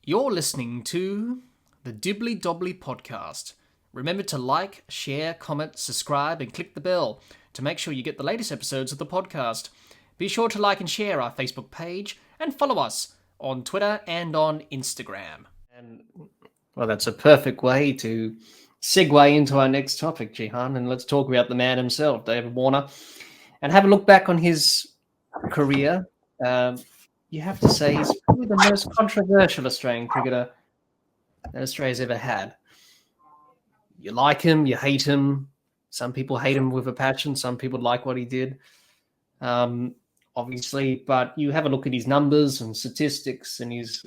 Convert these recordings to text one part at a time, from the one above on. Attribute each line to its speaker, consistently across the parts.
Speaker 1: You're listening to the Dibbly-Dobbly podcast. Remember to like, share, comment, subscribe, and click the bell to make sure you get the latest episodes of the podcast. Be sure to like and share our Facebook page and follow us on Twitter and on Instagram. And well, that's a perfect way to segue into our next topic, Jehan, and let's talk about the man himself, David Warner, and have a look back on his career. You have to say he's probably the most controversial Australian cricketer that Australia's ever had. You like him, you hate him. Some people hate him with a passion. Some people like what he did, obviously. But you have a look at his numbers and statistics and his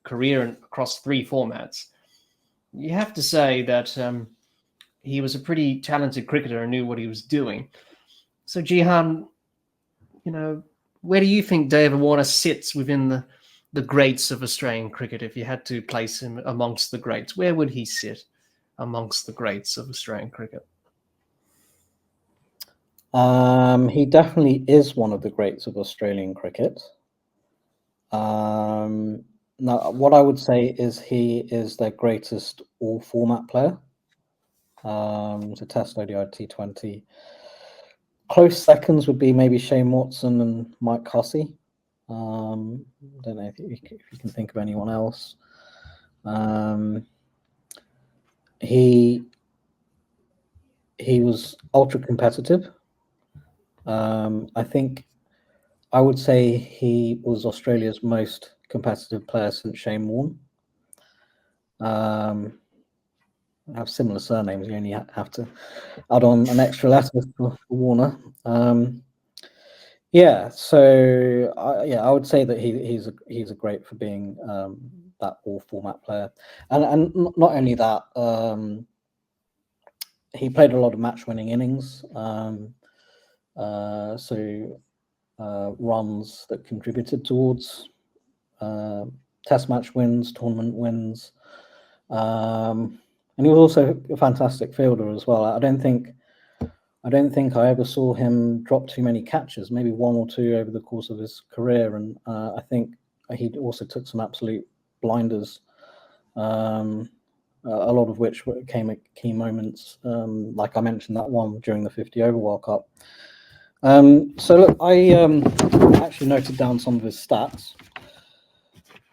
Speaker 1: career across three formats. You have to say that he was a pretty talented cricketer and knew what he was doing. So, Jehan, where do you think David Warner sits within the greats of Australian cricket? If you had to place him amongst the greats, where would he sit amongst the greats of Australian cricket?
Speaker 2: He definitely is one of the greats of Australian cricket. Now, what I would say is he is their greatest all-format player. So Test, ODI, T20. Close seconds would be maybe Shane Watson and Mike Hussey. I don't know if you can think of anyone else. He was ultra competitive. I think I would say he was Australia's most competitive player since Shane Warne. Have similar surnames. You only have to add on an extra letter for Warner. I would say that he's a great for being that all-format player, and not only that, he played a lot of match-winning innings. Runs that contributed towards Test match wins, tournament wins. And he was also a fantastic fielder as well. I don't think I ever saw him drop too many catches, maybe one or two over the course of his career. And I think he also took some absolute blinders, a lot of which came at key moments, like I mentioned that one during the 50 over World Cup. So look, I actually noted down some of his stats.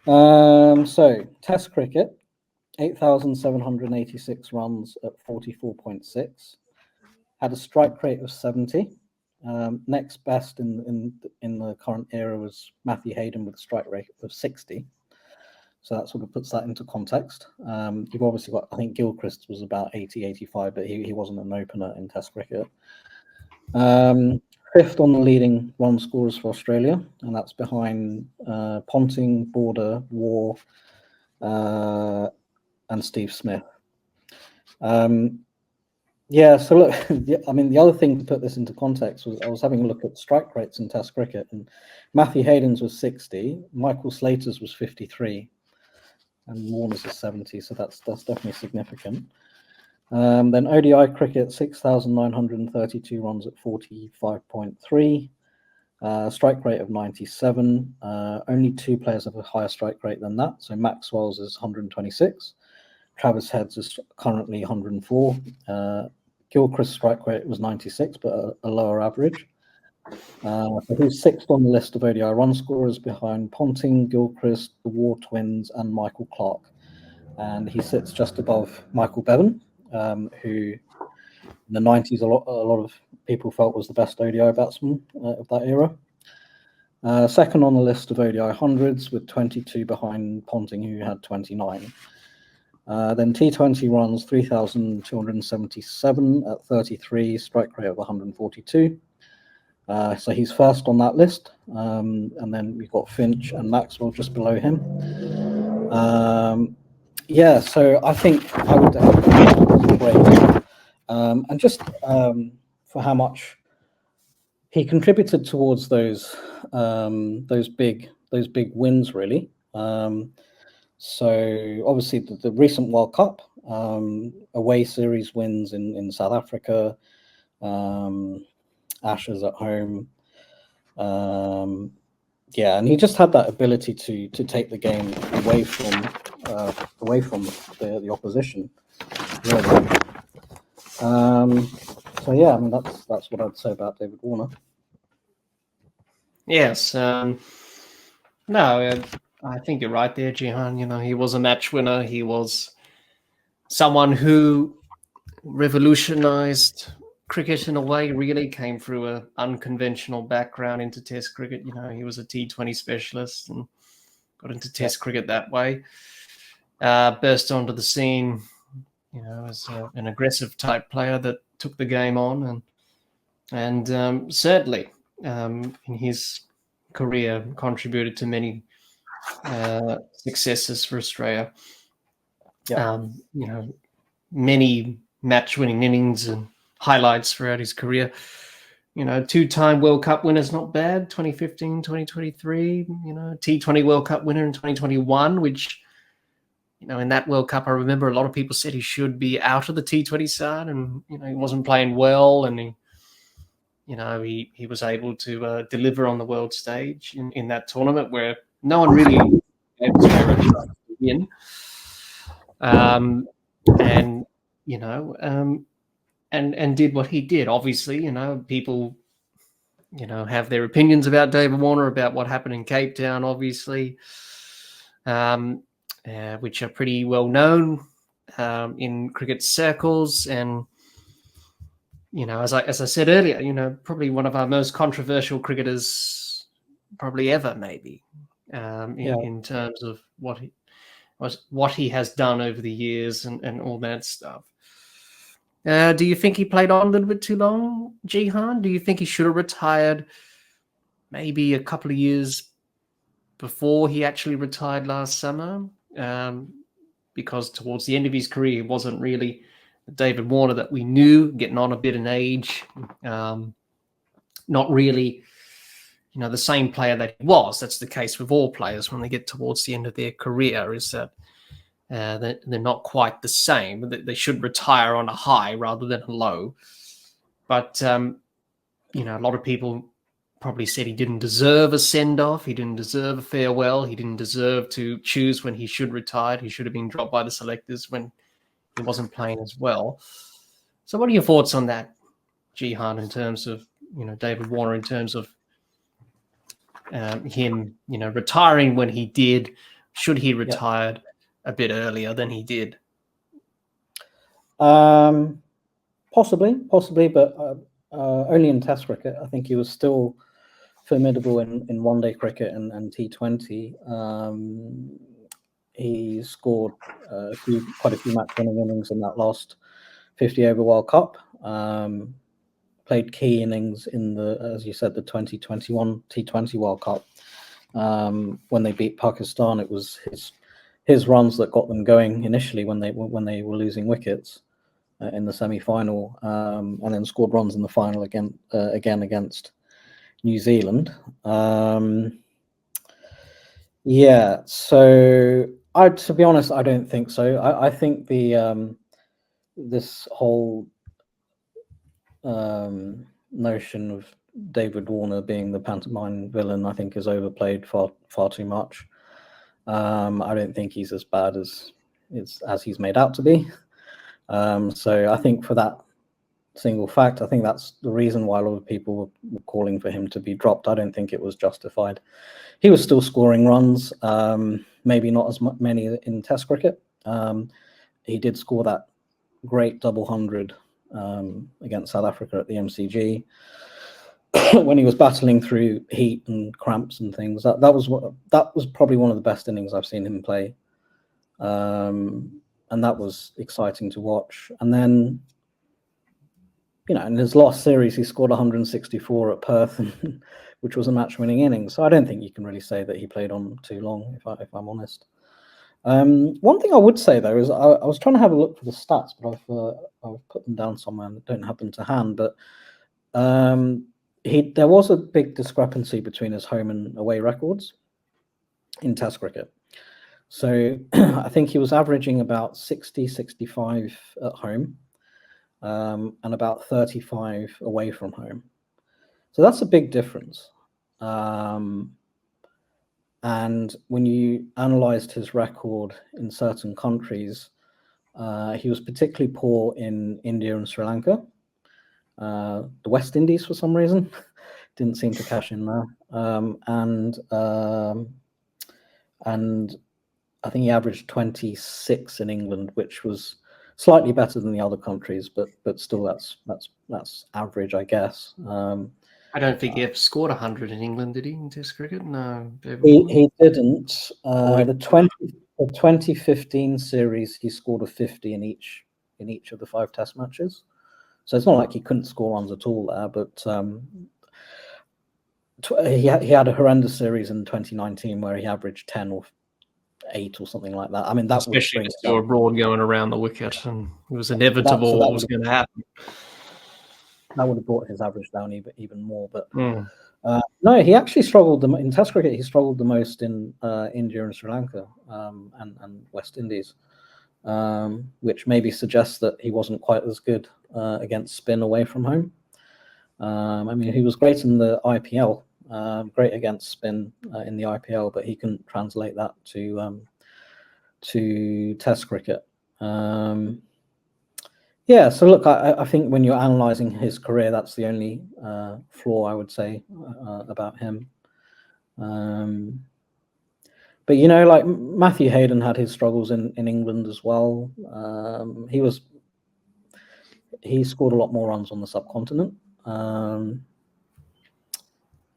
Speaker 2: So Test cricket, 8,786 runs at 44.6, had a strike rate of 70. Next best in the current era was Matthew Hayden with a strike rate of 60. So that sort of puts that into context. You've obviously got, I think Gilchrist was about 80, 85, but he wasn't an opener in Test cricket. Fifth on the leading run scorers for Australia, and that's behind Ponting, Border, Waugh, and Steve Smith. So look, the other thing to put this into context was I was having a look at strike rates in Test cricket, and Matthew Hayden's was 60, Michael Slater's was 53, and Warner's is 70, so that's definitely significant. Then ODI cricket, 6,932 runs at 45.3, strike rate of 97. Only two players have a higher strike rate than that. So Maxwell's is 126. Travis Head's is currently 104. Gilchrist's strike rate was 96, but a lower average. So he's sixth on the list of ODI run scorers behind Ponting, Gilchrist, the Waugh twins, and Michael Clarke. And he sits just above Michael Bevan, who in the 90s a lot of people felt was the best ODI batsman of that era. Second on the list of ODI hundreds with 22 behind Ponting, who had 29. Then T20 runs 3,277 at 33, strike rate of 142. So he's first on that list. And then we've got Finch and Maxwell just below him. So I think I would definitely great. And just for how much he contributed towards those big wins, really. So obviously the recent World Cup, away series wins in South Africa, Ashes at home. And he just had that ability to take the game away from away from the opposition. Really. So yeah, I mean that's what I'd say about David Warner.
Speaker 1: Yes. No, I think you're right there, Jehan. You know, he was a match winner. He was someone who revolutionized cricket in a way, really came through an unconventional background into Test cricket. You know, he was a T20 specialist and got into Test cricket that way. Burst onto the scene, you know, as an aggressive type player that took the game on, and certainly in his career contributed to many successes for Australia. You know, many match-winning innings and highlights throughout his career. You know, 2-time World Cup winner's not bad, 2015, 2023, you know, T20 World Cup winner in 2021, which, you know, in that World Cup, I remember a lot of people said he should be out of the T20 side and, you know, he wasn't playing well and he was able to deliver on the world stage in that tournament where no one really gave Australia a chance to win. And, you know, and did what he did. Obviously, you know, people, you know, have their opinions about David Warner, about what happened in Cape Town, obviously, which are pretty well known in cricket circles. And, you know, as I said earlier, you know, probably one of our most controversial cricketers probably ever, maybe, in terms of what he has done over the years and all that stuff. Do you think he played on a little bit too long, Jehan? Do you think he should have retired maybe a couple of years before he actually retired last summer? Because towards the end of his career, he wasn't really the David Warner that we knew, getting on a bit in age. Not really, you know, the same player that he was. That's the case with all players when they get towards the end of their career, is that they're not quite the same. They should retire on a high rather than a low. But, you know, a lot of people probably said he didn't deserve a send-off. He didn't deserve a farewell. He didn't deserve to choose when he should retire. He should have been dropped by the selectors when he wasn't playing as well. So what are your thoughts on that, Jehan, in terms of, you know, David Warner, in terms of him, you know, retiring when he did? Should he retired a bit earlier than he did?
Speaker 2: Possibly, but only in Test cricket. I think he was still formidable in one-day cricket and T20. He scored quite a few match-winning innings in that last 50-over World Cup. Played key innings in as you said, the 2021 T20 World Cup. When they beat Pakistan, it was his runs that got them going initially when they were losing wickets in the semi-final, and then scored runs in the final again against New Zealand. So to be honest, I don't think so. I think this whole notion of David Warner being the pantomime villain, I think, is overplayed far too much. I don't think he's as bad as he's made out to be. So I think for that single fact, I think that's the reason why a lot of people were calling for him to be dropped. I don't think it was justified. He was still scoring runs, maybe not as many in Test cricket. He did score that great double 100 against South Africa at the MCG when he was battling through heat and cramps and things. That was probably one of the best innings I've seen him play, and that was exciting to watch. And then, you know, in his last series, he scored 164 at Perth, which was a match-winning inning. So I don't think you can really say that he played on too long, if I'm honest. One thing I would say, though, is I was trying to have a look for the stats, but I've put them down somewhere and don't have them to hand. But there was a big discrepancy between his home and away records in Test cricket. So I think he was averaging about 60, 65 at home, and about 35 away from home. So that's a big difference. and when you analysed his record in certain countries, he was particularly poor in India and Sri Lanka. The West Indies, for some reason, didn't seem to cash in there. And I think he averaged 26 in England, which was slightly better than the other countries, but still that's average, I guess.
Speaker 1: I don't think he ever scored 100 in England, did he, in Test cricket? No.
Speaker 2: He didn't. The 2015 series, he scored a 50 in each of the 5 Test matches. So it's not like he couldn't score runs at all there, but he had a horrendous series in 2019 where he averaged 10 or 8 or something like that. I mean, that
Speaker 1: especially with Stuart Broad going around the wicket, and it was inevitable what was going to happen.
Speaker 2: That would have brought his average down even more. But no, he actually struggled in Test cricket. He struggled the most in India and Sri Lanka and West Indies, which maybe suggests that he wasn't quite as good against spin away from home. I mean, he was great in the IPL, great against spin in the IPL, but he couldn't translate that to Test cricket. Yeah, so look, I think when you're analysing his career, that's the only flaw I would say about him. But like Matthew Hayden had his struggles in England as well. He scored a lot more runs on the subcontinent.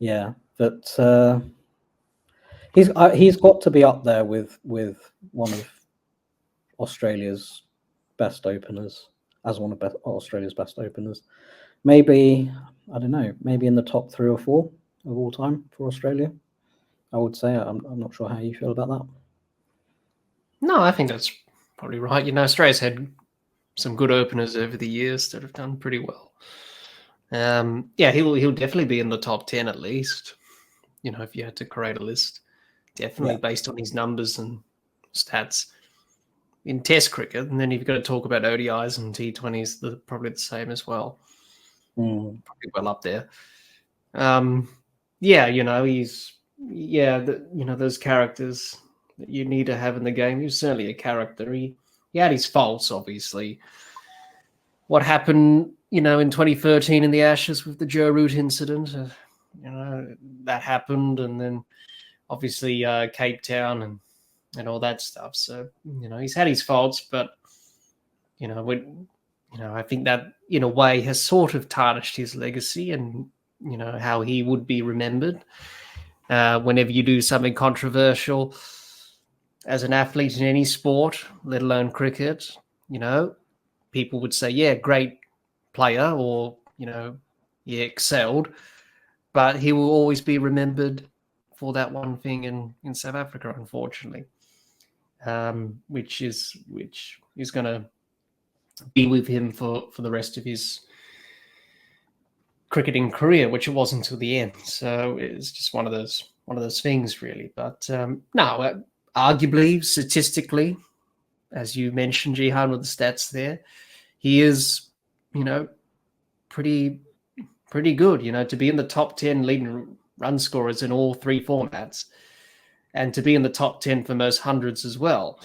Speaker 2: Yeah, but he's got to be up there with one of Australia's best openers. As one of Australia's best openers. Maybe, I don't know, maybe in the top 3 or 4 of all time for Australia, I would say. I'm not sure how you feel about that.
Speaker 1: No, I think that's probably right. Australia's had some good openers over the years that have done pretty well. Yeah, he'll definitely be in the top 10 at least, if you had to create a list. Definitely based on his numbers and stats. In Test cricket, and then you've got to talk about ODIs and T20s, probably the same as well. Probably well up there. Those characters that you need to have in the game. He was certainly a character. He had his faults, obviously. What happened, in 2013 in the Ashes with the Joe Root incident, that happened, and then obviously Cape Town and all that stuff. So, he's had his faults, but, I think that in a way has sort of tarnished his legacy and, how he would be remembered. Whenever you do something controversial as an athlete in any sport, let alone cricket, people would say, yeah, great player, or, he excelled, but he will always be remembered for that one thing in South Africa, unfortunately. Which is going to be with him for the rest of his cricketing career, which it was until the end. So it's just one of those things, really. But no, arguably, statistically, as you mentioned, Jehan, with the stats there, he is, pretty good. To be in the top 10 leading run scorers in all 3 formats. And to be in the top 10 for most hundreds as well,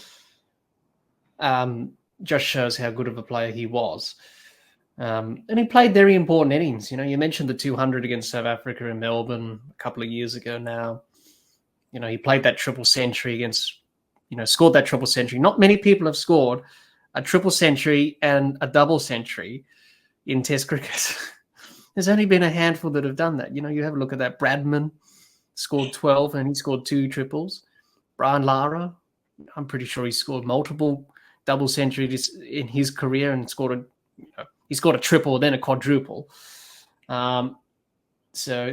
Speaker 1: just shows how good of a player he was. And he played very important innings. You mentioned the 200 against South Africa in Melbourne a couple of years ago now. He played that triple century against, scored that triple century. Not many people have scored a triple century and a double century in Test cricket. There's only been a handful that have done that. You have a look at that. Bradman scored 12 and he scored 2 triples. Brian Lara, I'm pretty sure he scored multiple double centuries in his career and he scored a triple, then a quadruple. So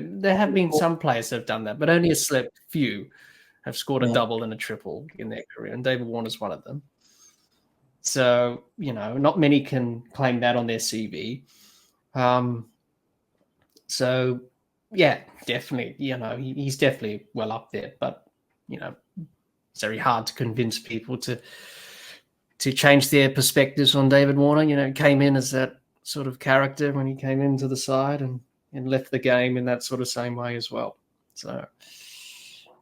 Speaker 1: there have been some players that have done that, but only a select few have scored a double and a triple in their career, and David Warner's one of them. So, not many can claim that on their CV. So, yeah, definitely, he's definitely well up there, but, it's very hard to convince people to change their perspectives on David Warner. Came in as that sort of character when he came into the side and left the game in that sort of same way as well. So,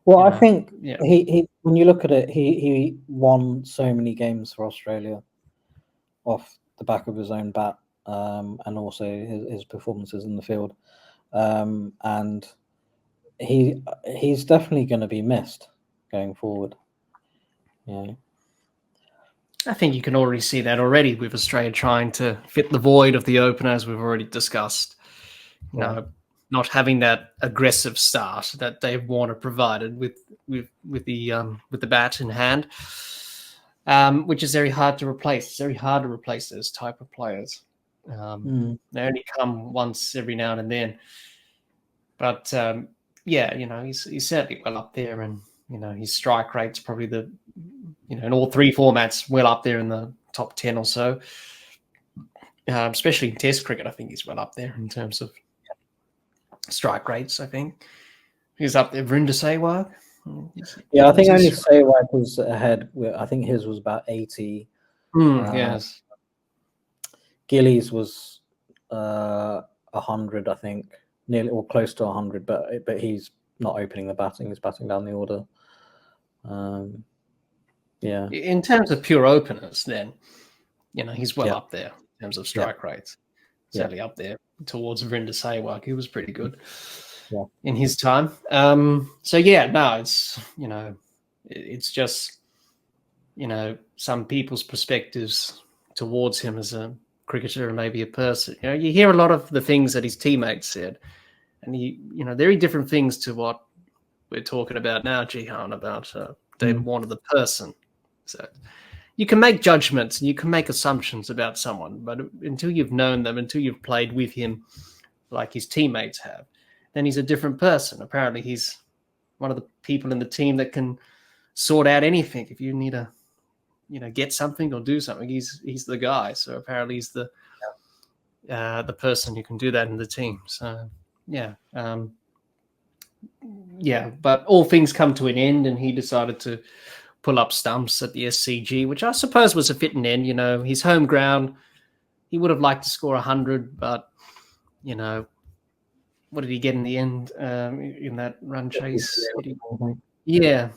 Speaker 2: Well,
Speaker 1: You
Speaker 2: I
Speaker 1: know,
Speaker 2: think
Speaker 1: yeah.
Speaker 2: he when you look at it, he won so many games for Australia off the back of his own bat, and also his performances in the field, and he's definitely going to be missed going forward. Yeah.
Speaker 1: I think you can already see that already with Australia trying to fit the void of the opener, as we've already discussed. You know, not having that aggressive start that Dave Warner provided with the bat in hand, which is very hard to replace. It's very hard to replace those type of players. They only come once every now and then. But yeah, you know, he's certainly well up there, and you know, his strike rate's probably in all three formats, well up there in the top 10 or so. Especially in Test cricket, I think he's well up there in terms of strike rates. I think he's up there. Vrinder Sehwag.
Speaker 2: Yeah, I think only Sehwag was ahead. I think his was about 80.
Speaker 1: Yes.
Speaker 2: Gillies was 100, I think, nearly or close to 100, but he's not opening the batting; he's batting down the order. Yeah.
Speaker 1: In terms of pure openers, then you know he's well up there in terms of strike rates. Certainly up there towards Vrinder Sehwag, who was pretty good in his time. So yeah, no, it's it's just some people's perspectives towards him as a cricketer and maybe a person. You know, you hear a lot of the things that his teammates said, and they're very different things to what we're talking about now, Jehan, about David Warner, the person. So you can make judgments and you can make assumptions about someone, but until you've known them, until you've played with him like his teammates have, then he's a different person. Apparently he's one of the people in the team that can sort out anything. If you need to, get something or do something, he's the guy. So apparently he's the person who can do that in the team. So yeah. But all things come to an end, and he decided to pull up stumps at the SCG, which I suppose was a fitting end. His home ground, he would have liked to score 100, but what did he get in the end in that run chase? Yeah,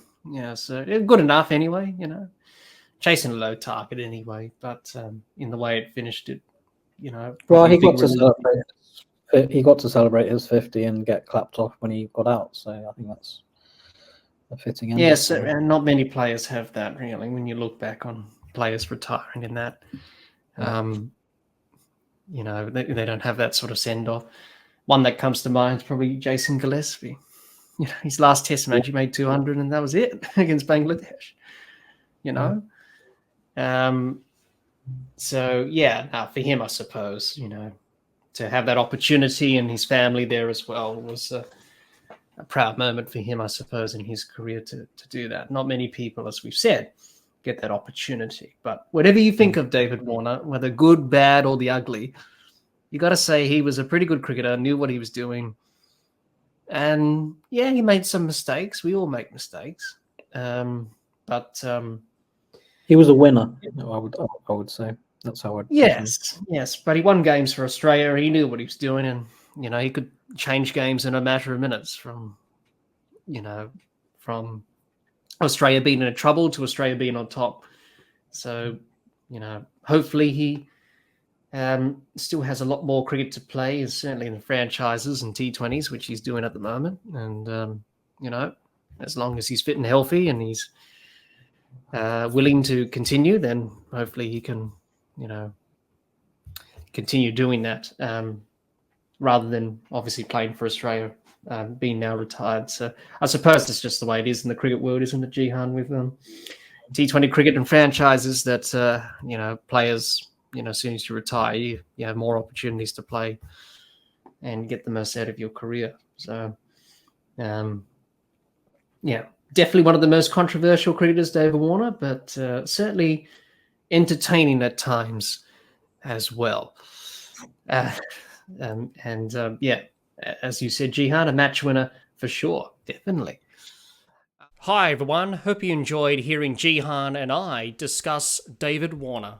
Speaker 1: so good enough anyway, chasing a low target anyway, but in the way it finished it,
Speaker 2: well, he got to celebrate his 50 and get clapped off when he got out, so I think that's a fitting end.
Speaker 1: Yes, and not many players have that, really, when you look back on players retiring in that. They don't have that sort of send-off. One that comes to mind is probably Jason Gillespie. His last Test match, he made 200, and that was it against Bangladesh. So yeah, for him, I suppose, to have that opportunity and his family there as well was a proud moment for him, I suppose, in his career to do that. Not many people, as we've said, get that opportunity. But whatever you think of David Warner, whether good, bad, or the ugly, you got to say he was a pretty good cricketer, knew what he was doing. And yeah, he made some mistakes. We all make mistakes. But
Speaker 2: he was a winner, I would say. That's how I'd
Speaker 1: Yes. But he won games for Australia. He knew what he was doing, and he could change games in a matter of minutes from Australia being in trouble to Australia being on top. So, hopefully he still has a lot more cricket to play, certainly in the franchises and T20s, which he's doing at the moment. And, as long as he's fit and healthy and he's willing to continue, then hopefully he can, continue doing that rather than obviously playing for Australia, being now retired. So I suppose that's just the way it is in the cricket world, isn't it, Jehan, with T20 cricket and franchises that, players, as soon as you retire, you have more opportunities to play and get the most out of your career. So, definitely one of the most controversial cricketers, David Warner, but certainly entertaining at times as well. As you said, Jehan, a match winner for sure, definitely. Hi, everyone. Hope you enjoyed hearing Jehan and I discuss David Warner.